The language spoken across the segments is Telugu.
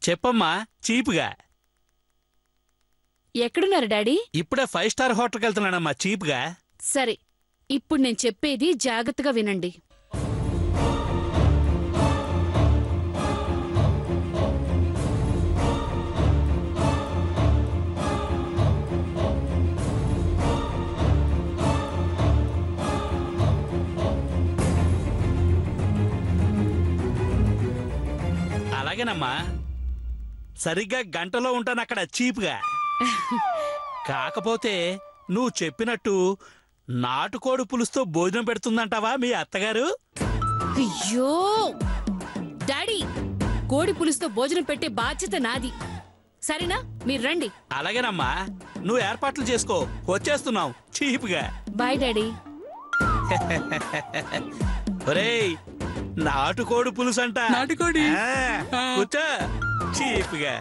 చెప్పమ్మా చీప్గా. ఎక్కడున్నారు డాడీ? ఇప్పుడే 5 స్టార్ హోటల్కి వెళ్తున్నానమ్మా చీప్గా. సరే, ఇప్పుడు నేను చెప్పేది జాగ్రత్తగా వినండి. అలాగేనమ్మా, సరిగ్గా గంటలో ఉంటాను అక్కడ చీప్గా. కాకపోతే నువ్వు చెప్పినట్టు నాటుకోడి పులుసుతో భోజనం పెడుతుందంటావా మీ అత్తగారు? అయ్యో డాడీ, కోడి పులుసుతో భోజనం పెట్టే బాధ్యత నాది. సరేనా, మీరు రండి. అలాగేనమ్మా, నువ్వు ఏర్పాట్లు చేసుకో, వచ్చేస్తున్నావు చీప్గా. Bye daddy. ఒరేయ్, నాటుకోడి పులుసు అంట. నాటుకోడి కూర్చో చీప్గా.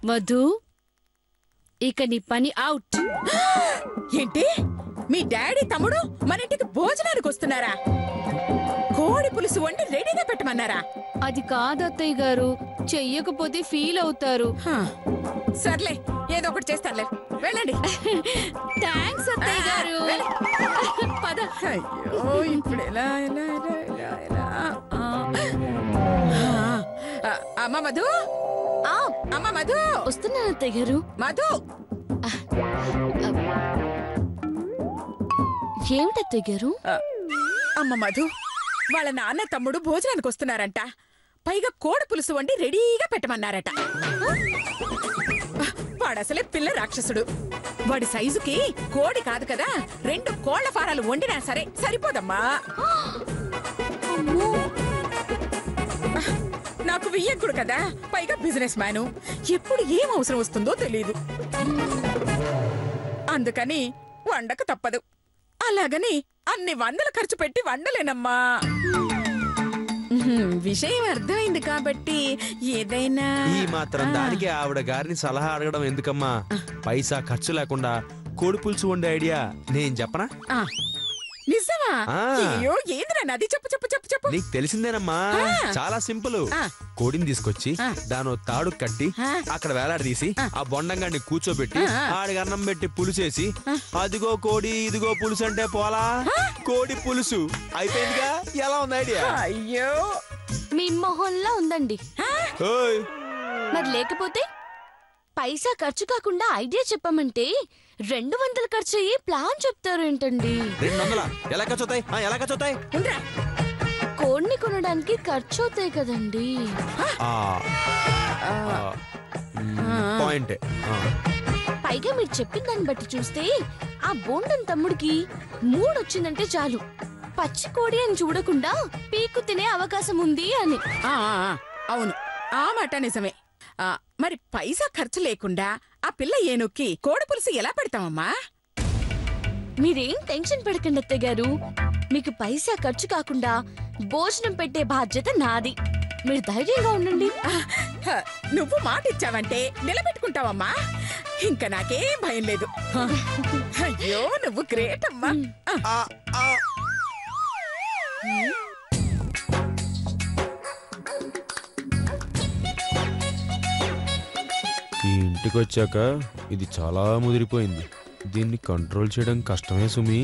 మధు, ఇక నీ పని అవుట్. ఏంటి, మీ డాడీ తమ్ముడు మన ఇంటికి భోజనానికి వస్తున్నారా? కోడి పులుసు వండి రెడీగా పెట్టమన్నారా? అది కాదత్తయ్య గారు, చెయ్యకపోతే ఫీల్ అవుతారు. సర్లే, ఏదో ఒకటి చేస్తానులే, వెళ్ళండి. థ్యాంక్స్ అత్తయ్య గారు. పద. అయ్యో, ఇప్పుడు ఎలా ఎలా ఎలా ఎలా అమ్మ మధు, అమ్మ మధు, వస్తున్నాను అత్తయ్య గారు. మధు. ఏమిటత్తయ్య గారు? అమ్మ మధు, వాళ్ళ నాన్న తమ్ముడు భోజనానికి వస్తున్నారంట. పైగా కోడి పులుసు వండి రెడీగా పెట్టమన్నారట. వాడసలే పిల్ల రాక్షసుడు. వాడి సైజుకి కోడి కాదు కదా, 2 కోళ్ల ఫారాలు వండినా సరే సరిపోదమ్మా. నాకు వియ్యకుడు కదా, పైగా బిజినెస్ మ్యాను. ఎప్పుడు ఏం అవసరం వస్తుందో తెలీదు. అందుకని వండక తప్పదు. అలాగని అన్ని వందలు ఖర్చు పెట్టి వండలేనమ్మా. విషయం అర్థమైంది కాబట్టి ఏదైనా. ఈ మాత్రం దానికి ఆవిడ గారిని సలహా అడగడం ఎందుకమ్మా? పైసా ఖర్చు లేకుండా కోడి పులుసు వండే ఐడియా నేను చెప్పనా? నిజమా? అయ్యో, ఏందిరా నది, చెప్పు చెప్పు చెప్పు చెప్పు. నీకు తెలిసిందేనమ్మా, చాలా సింపుల్. కోడిని తీసుకొచ్చి దాని తాడు కట్టి అక్కడ వేలాడదీసి ఆ బొండంగాన్ని కూర్చోబెట్టి ఆడికి అన్నం పెట్టి పులుసేసి అదిగో కోడి ఇదిగో పులుసు అంటే పోలా కోడి పులుసు అయిపోయిందిగా. ఎలా ఉంది ఐడియా? అయ్యో, మీ మొహంలో ఉందండి. మరి లేకపోతే పైసా ఖర్చు కాకుండా ఐడియా చెప్పమంటే 200 ఖర్చు అయ్యి ప్లాన్ చెప్తారు ఏంటండి? 200 ఎలా ఖర్చు అవుతాయి? ఎలా ఖర్చు అవుతాయి? కోడిని కొనడానికి ఖర్చు అవుతాయి కదండి. పాయింట్. పైగా మీరు చెప్పిన దాన్ని బట్టి చూస్తే ఆ బోండం తమ్ముడికి 3 వచ్చిందంటే చాలు, పచ్చి కోడి అని చూడకుండా పీకు తినే అవకాశం ఉంది అని. అవును, ఆ మాట నిజమే. మరి పైసా ఖర్చు లేకుండా ఆ పిల్ల ఏనుక్కి కోడి పులుసు ఎలా పెడతామమ్మా? మీరేం టెన్షన్ పడకండి అత్తయ్య గారు, మీకు పైసా ఖర్చు కాకుండా భోజనం పెట్టే బాధ్యత నాది. మీరు ధైర్యంగా ఉండండి. నువ్వు మాట ఇచ్చావంటే నిలబెట్టుకుంటావమ్మా. ఇంకా నాకేం భయం లేదు. అయ్యో, నువ్వు గ్రేట్ అమ్మా. ఈ ఇంటికి వచ్చాక ఇది చాలా ముదిరిపోయింది. దీన్ని కంట్రోల్ చేయడం కష్టమే సుమి.